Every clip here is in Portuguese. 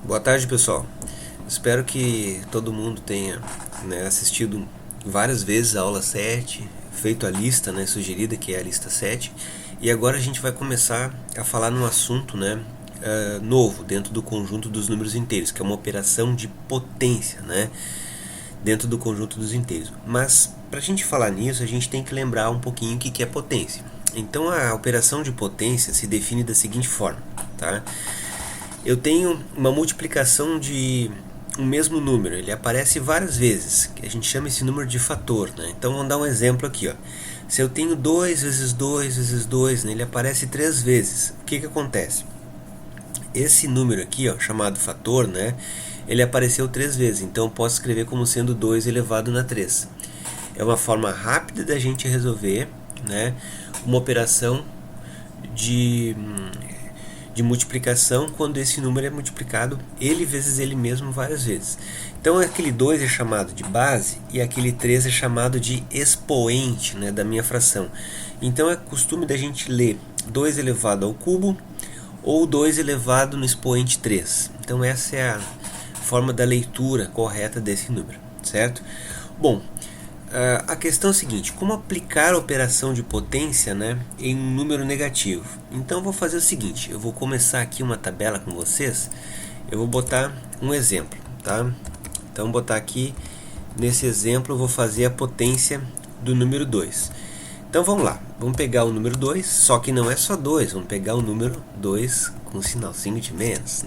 Boa tarde, pessoal. Espero que todo mundo tenha, assistido várias vezes a aula 7, feito a lista, sugerida, que é a lista 7. E agora a gente vai começar a falar num assunto, novo dentro do conjunto dos números inteiros, que é uma operação de potência, dentro do conjunto dos inteiros. Mas para a gente falar nisso, a gente tem que lembrar um pouquinho o que é potência. Então a operação de potência se define da seguinte forma, tá? Eu tenho uma multiplicação de um mesmo número, ele aparece várias vezes, a gente chama esse número de fator, Então vamos dar um exemplo aqui, ó. Se eu tenho 2 vezes 2 vezes 2, ele aparece 3 vezes. O que acontece? Esse número aqui, ó, chamado fator, ele apareceu 3 vezes, então eu posso escrever como sendo 2 elevado na 3. É uma forma rápida da gente resolver, uma operação de multiplicação quando esse número é multiplicado ele vezes ele mesmo várias vezes. Então aquele 2 é chamado de base e aquele 3 é chamado de expoente, da minha fração. Então é costume da gente ler 2 elevado ao cubo ou 2 elevado no expoente 3. Então essa é a forma da leitura correta desse número, certo? Bom, a questão é a seguinte: como aplicar a operação de potência, em um número negativo? Então eu vou fazer o seguinte: eu vou começar aqui uma tabela com vocês. Eu vou botar um exemplo, tá? Então vou botar aqui, nesse exemplo eu vou fazer a potência do número 2. Então vamos lá, vamos pegar o número 2, só que não é só 2, vamos pegar o número 2 com um sinalzinho de menos,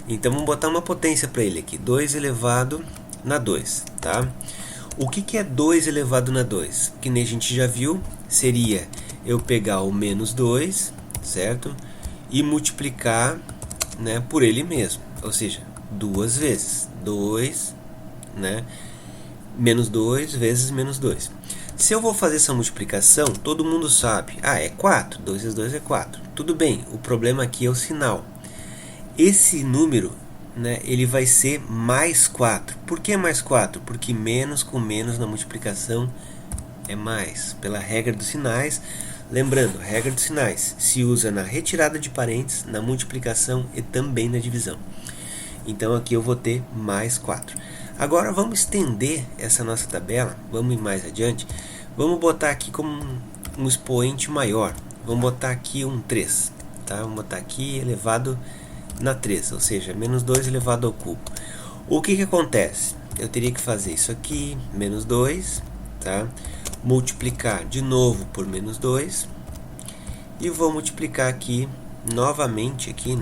Então vamos botar uma potência para ele aqui, 2 elevado na 2, tá? O que é 2 elevado na 2? Que nem a gente já viu, seria eu pegar o menos 2, certo? E multiplicar, por ele mesmo, ou seja, duas vezes. 2, menos 2 vezes menos 2. Se eu vou fazer essa multiplicação, todo mundo sabe, é 4, 2 vezes 2 é 4. Tudo bem, o problema aqui é o sinal. Esse número, ele vai ser mais 4. Por que mais 4? Porque menos com menos na multiplicação é mais. Pela regra dos sinais, lembrando, a regra dos sinais se usa na retirada de parênteses, na multiplicação e também na divisão. Então aqui eu vou ter mais 4. Agora vamos estender essa nossa tabela, vamos ir mais adiante. Vamos botar aqui como um expoente maior. Vamos botar aqui um 3. Tá? Vamos botar aqui elevado na 3, ou seja, menos 2 elevado ao cubo. O que acontece? Eu teria que fazer isso aqui, menos 2, tá? Multiplicar de novo por menos 2. E vou multiplicar aqui, novamente aqui,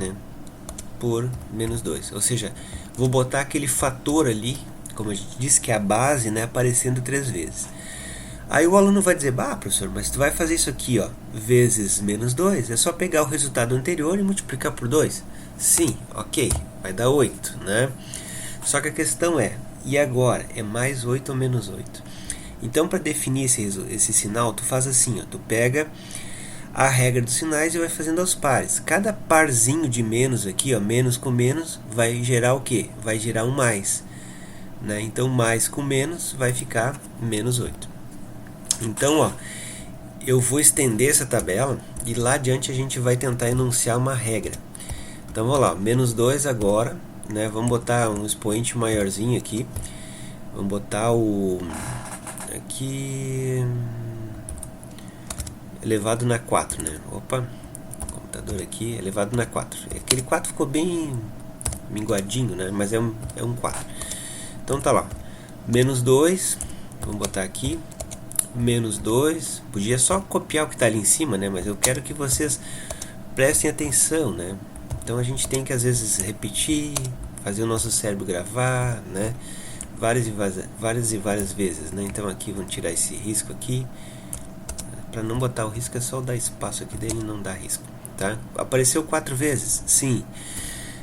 por menos 2. Ou seja, vou botar aquele fator ali, como a gente disse que é a base, aparecendo 3 vezes. Aí o aluno vai dizer, professor, mas tu vai fazer isso aqui, ó, vezes menos 2, é só pegar o resultado anterior e multiplicar por 2. Sim, ok, vai dar 8, Só que a questão é, e agora? É mais 8 ou menos 8? Então, para definir esse sinal, tu faz assim, ó, tu pega a regra dos sinais e vai fazendo aos pares. Cada parzinho de menos aqui, ó, menos com menos, vai gerar o quê? Vai gerar um mais. Então, mais com menos vai ficar menos 8. Então, ó, eu vou estender essa tabela e lá adiante a gente vai tentar enunciar uma regra. Então, vamos lá, menos 2 agora, vamos botar um expoente maiorzinho aqui. Vamos botar o... aqui... elevado na 4, Opa, computador aqui, elevado na 4. Aquele 4 ficou bem minguadinho, mas é um 4. Então tá lá, menos 2, vamos botar aqui, menos 2, podia só copiar o que está ali em cima, mas eu quero que vocês prestem atenção, Então a gente tem que às vezes repetir, fazer o nosso cérebro gravar, várias e várias vezes, Então aqui vamos tirar esse risco aqui. Para não botar o risco é só dar espaço aqui dele e não dar risco, tá? Apareceu 4 vezes? Sim.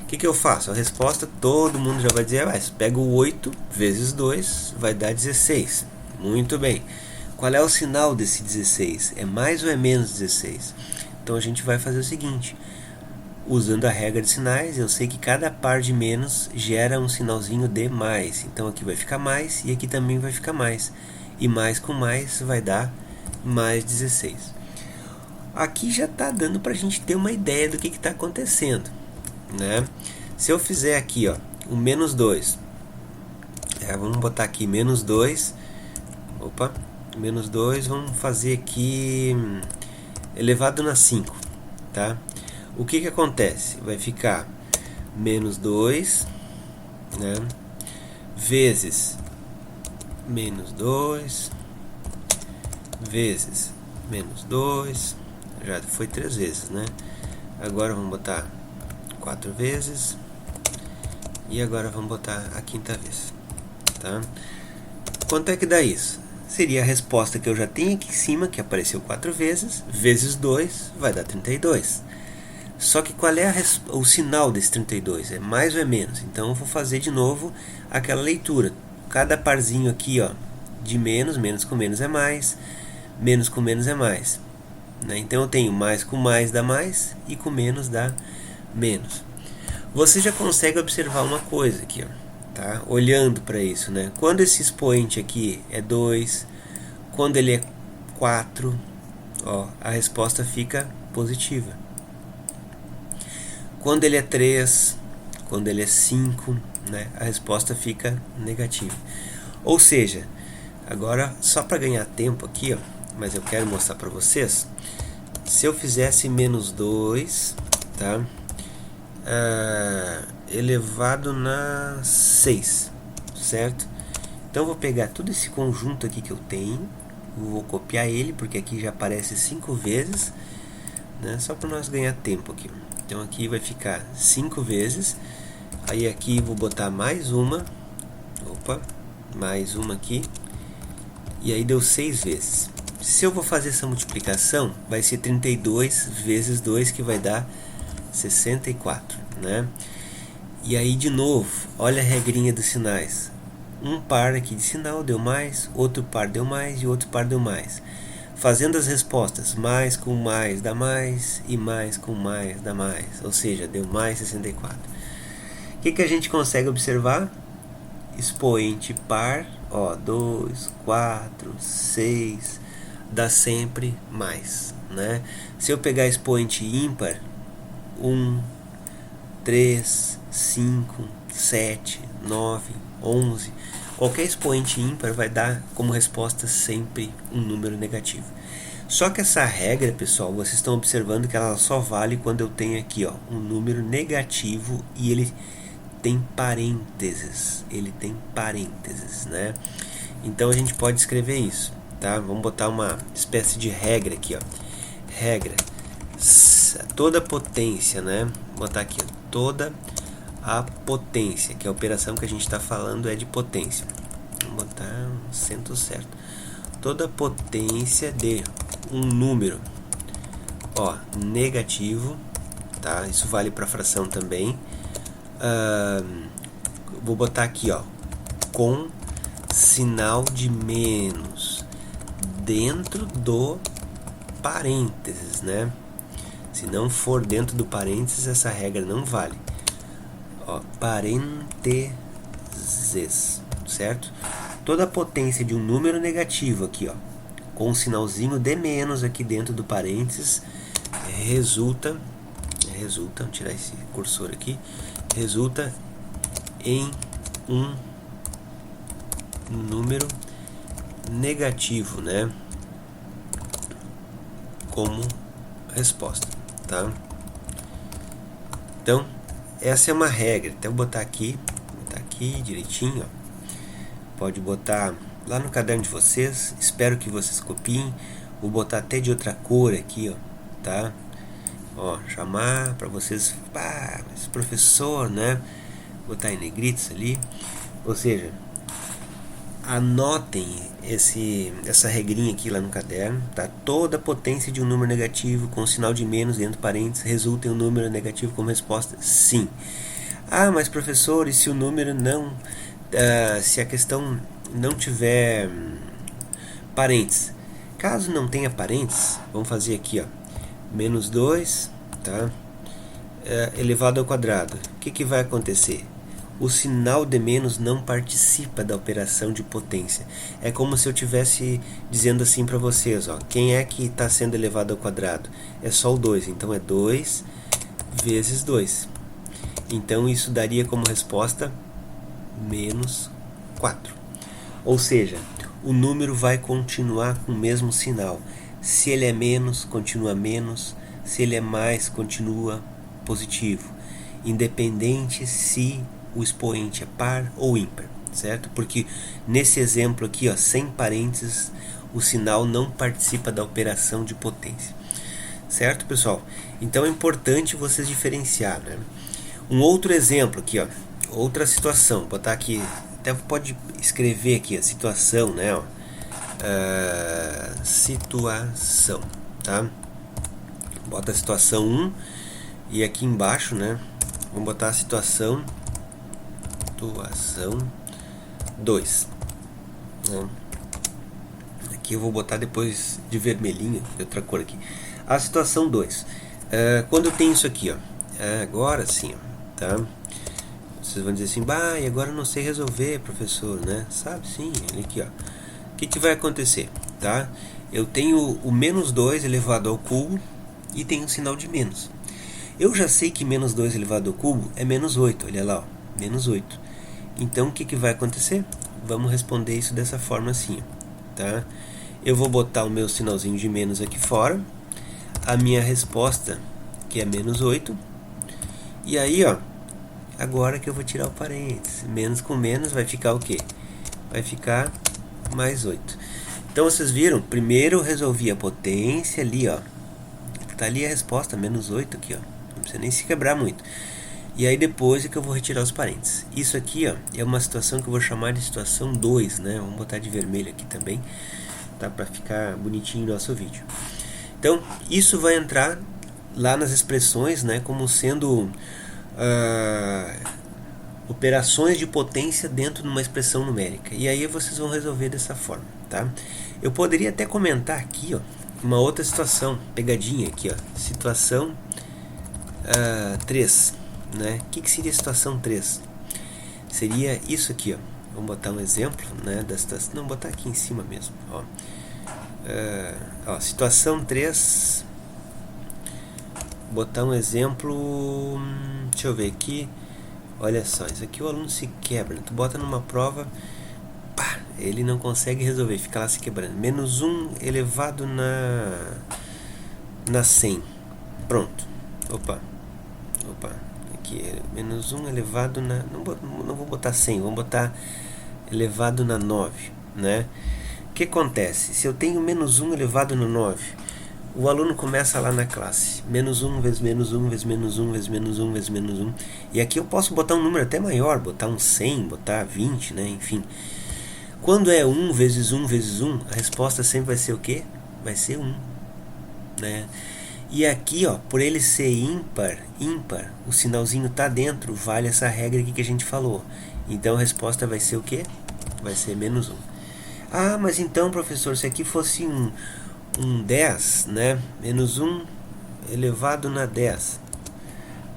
O que eu faço? A resposta todo mundo já vai dizer, pega o 8 vezes 2, vai dar 16. Muito bem. Qual é o sinal desse 16? É mais ou é menos 16? Então a gente vai fazer o seguinte, usando a regra de sinais, eu sei que cada par de menos gera um sinalzinho de mais. Então aqui vai ficar mais e aqui também vai ficar mais. E mais com mais vai dar mais 16. Aqui já está dando para a gente ter uma ideia do que está acontecendo, né? Se eu fizer aqui, ó, o menos 2, vamos botar aqui menos 2, opa, menos 2, vamos fazer aqui elevado na 5, tá? O que que acontece? Vai ficar menos 2, né, vezes menos 2, vezes menos 2, já foi 3 vezes, né? Agora vamos botar 4 vezes, e agora vamos botar a quinta vez, tá? Quanto é que dá isso? Seria a resposta que eu já tenho aqui em cima, que apareceu 4 vezes, vezes 2, vai dar 32. Só que qual é o sinal desse 32? É mais ou é menos? Então eu vou fazer de novo aquela leitura. Cada parzinho aqui, ó, de menos, menos com menos é mais, menos com menos é mais, né? Então eu tenho mais com mais dá mais e com menos dá menos. Você já consegue observar uma coisa aqui, ó, tá? Olhando para isso, né? Quando esse expoente aqui é 2, quando ele é 4, ó, a resposta fica positiva. Quando ele é 3, quando ele é 5, né, a resposta fica negativa. Ou seja, agora só para ganhar tempo aqui, ó, mas eu quero mostrar para vocês, se eu fizesse menos 2, tá, elevado na 6, certo? Então eu vou pegar todo esse conjunto aqui que eu tenho, vou copiar ele, porque aqui já aparece 5 vezes, né, só para nós ganhar tempo aqui. Então aqui vai ficar 5 vezes, aí aqui vou botar mais uma, opa, mais uma aqui, e aí deu 6 vezes. Se eu vou fazer essa multiplicação, vai ser 32 vezes 2, que vai dar 64, né? E aí de novo, olha a regrinha dos sinais. Um par aqui de sinal deu mais, outro par deu mais e outro par deu mais. Fazendo as respostas, mais com mais dá mais e mais com mais dá mais, ou seja, deu mais 64. O que a gente consegue observar? Expoente par, ó, 2, 4, 6, dá sempre mais, né? Se eu pegar expoente ímpar, 1, 3, 5, 7, 9, 11, qualquer expoente ímpar vai dar como resposta sempre um número negativo. Só que essa regra, pessoal, vocês estão observando que ela só vale quando eu tenho aqui, ó, um número negativo e ele tem parênteses. Ele tem parênteses, né? Então a gente pode escrever isso, tá? Vamos botar uma espécie de regra aqui, ó. Regra, toda potência, né? Vou botar aqui, ó, toda a potência, que a operação que a gente está falando é de potência. Vamos botar um acento certo. Toda potência de um número, ó, negativo, tá? Isso vale para fração também. Vou botar aqui, ó, com sinal de menos dentro do parênteses, né? Se não for dentro do parênteses, essa regra não vale. Ó, parênteses, certo? Toda a potência de um número negativo aqui, ó, com um sinalzinho de menos aqui dentro do parênteses, resulta, vou tirar esse cursor aqui, resulta em um número negativo, né, como resposta, tá? Então essa é uma regra. Até vou botar aqui direitinho, ó. Pode botar lá no caderno de vocês, espero que vocês copiem. Vou botar até de outra cor aqui, ó, tá? Ó, chamar para vocês, esse professor, né? Botar em negritos ali. Ou seja, anotem essa regrinha aqui lá no caderno, tá? Toda a potência de um número negativo com sinal de menos dentro do parênteses resulta em um número negativo como resposta? Sim. Ah, mas professor, e se o número não... se a questão não tiver parênteses? Caso não tenha parênteses, vamos fazer aqui, ó, menos 2, tá? Elevado ao quadrado. O que vai acontecer? O sinal de menos não participa da operação de potência. É como se eu estivesse dizendo assim para vocês, ó, quem é que está sendo elevado ao quadrado? É só o 2, então é 2 vezes 2. Então isso daria como resposta menos 4. Ou seja, o número vai continuar com o mesmo sinal. Se ele é menos, continua menos. Se ele é mais, continua positivo. Independente se o expoente é par ou ímpar, certo? Porque nesse exemplo aqui, ó, sem parênteses, o sinal não participa da operação de potência. Certo, pessoal? Então é importante vocês diferenciar, né? Um outro exemplo aqui, ó, outra situação, vou botar aqui, até pode escrever aqui a situação, né? Ó, situação, tá? Bota a situação 1 e aqui embaixo, né? Vamos botar a situação 2. Né? Aqui eu vou botar depois de vermelhinho, de outra cor aqui. A situação 2. Quando eu tenho isso aqui, ó, agora sim, ó, tá? Vocês vão dizer assim, bah, e agora eu não sei resolver, professor, né? Sabe sim, olha aqui, ó. O que vai acontecer, tá? Eu tenho o menos 2 elevado ao cubo e tenho um sinal de menos. Eu já sei que menos 2 elevado ao cubo é menos 8, olha lá, ó, menos 8. Então o que vai acontecer? Vamos responder isso dessa forma assim, tá? Eu vou botar o meu sinalzinho de menos aqui fora, a minha resposta, que é menos 8, e aí, ó, agora que eu vou tirar o parênteses, menos com menos vai ficar o quê? Vai ficar mais 8. Então vocês viram, primeiro eu resolvi a potência ali, ó, tá ali a resposta, menos 8 aqui, ó, não precisa nem se quebrar muito. E aí depois é que eu vou retirar os parênteses. Isso aqui, ó, é uma situação que eu vou chamar de situação 2, né? Vamos botar de vermelho aqui também, tá? Para ficar bonitinho o nosso vídeo. Então, isso vai entrar lá nas expressões, né? Como sendo operações de potência dentro de uma expressão numérica. E aí vocês vão resolver dessa forma, tá? Eu poderia até comentar aqui, ó, uma outra situação, pegadinha aqui, ó. Situação 3. Né? O que seria a situação 3? Seria isso aqui, ó. Vamos botar um exemplo, né, da situação. Não, botar aqui em cima mesmo, ó. Situação 3. Botar um exemplo. Deixa eu ver aqui. Olha só, isso aqui o aluno se quebra. Tu bota numa prova, pá, ele não consegue resolver, fica lá se quebrando. Menos 1 elevado na 100. Pronto. Opa. Aqui é menos 1 elevado na... Não vou botar 100, vamos botar elevado na 9, né? O que acontece? Se eu tenho menos 1 elevado no 9, o aluno começa lá na classe. Menos 1 vezes menos 1 vezes menos 1 vezes menos 1 vezes menos 1. E aqui eu posso botar um número até maior, botar um 100, botar 20, né? Enfim. Quando é 1 vezes 1 vezes 1, a resposta sempre vai ser o quê? Vai ser 1, né? E aqui, ó, por ele ser ímpar, o sinalzinho tá dentro, vale essa regra aqui que a gente falou. Então a resposta vai ser o quê? Vai ser menos 1. Ah, mas então, professor, se aqui fosse um 10, né? Menos 1 elevado na 10,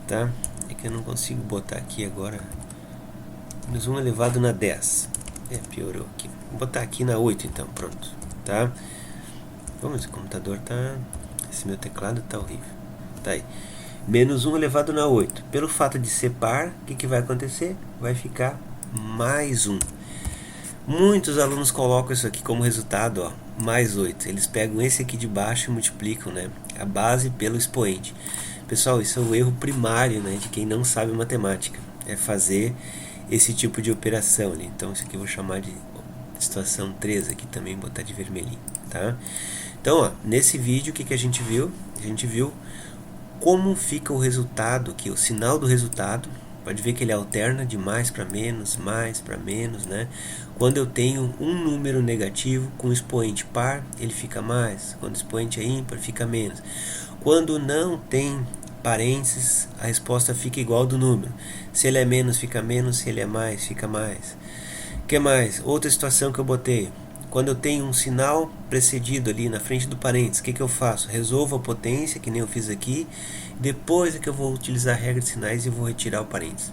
tá? É que eu não consigo botar aqui agora. Menos 1 elevado na 10. Piorou aqui. Vou botar aqui na 8 então, pronto, tá? Vamos, o computador tá... Esse meu teclado tá horrível. Tá aí. Menos 1 elevado na 8. Pelo fato de ser par, o que vai acontecer? Vai ficar mais 1. Muitos alunos colocam isso aqui como resultado, ó, mais 8. Eles pegam esse aqui de baixo e multiplicam, né, a base pelo expoente. Pessoal, isso é o erro primário, né, de quem não sabe matemática. É fazer esse tipo de operação, né? Então isso aqui eu vou chamar de situação 3 aqui também, botar de vermelhinho, tá? Então, ó, nesse vídeo, o que a gente viu? A gente viu como fica o resultado aqui, o sinal do resultado. Pode ver que ele alterna de mais para menos, né? Quando eu tenho um número negativo com expoente par, ele fica mais. Quando o expoente é ímpar, fica menos. Quando não tem parênteses, a resposta fica igual do número. Se ele é menos, fica menos. Se ele é mais, fica mais. O que mais? Outra situação que eu botei. Quando eu tenho um sinal precedido ali na frente do parênteses, o que eu faço? Resolvo a potência, que nem eu fiz aqui. Depois é que eu vou utilizar a regra de sinais e vou retirar o parênteses.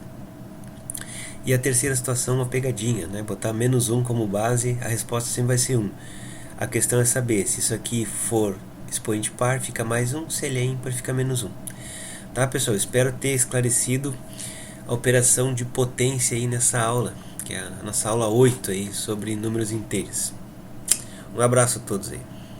E a terceira situação é uma pegadinha, né? Botar menos 1 como base, a resposta sempre vai ser 1. A questão é saber, se isso aqui for expoente par, fica mais 1. Se ele é ímpar, fica menos 1. Tá, pessoal? Espero ter esclarecido a operação de potência aí nessa aula, que é a nossa aula 8 aí sobre números inteiros. Um abraço a todos aí.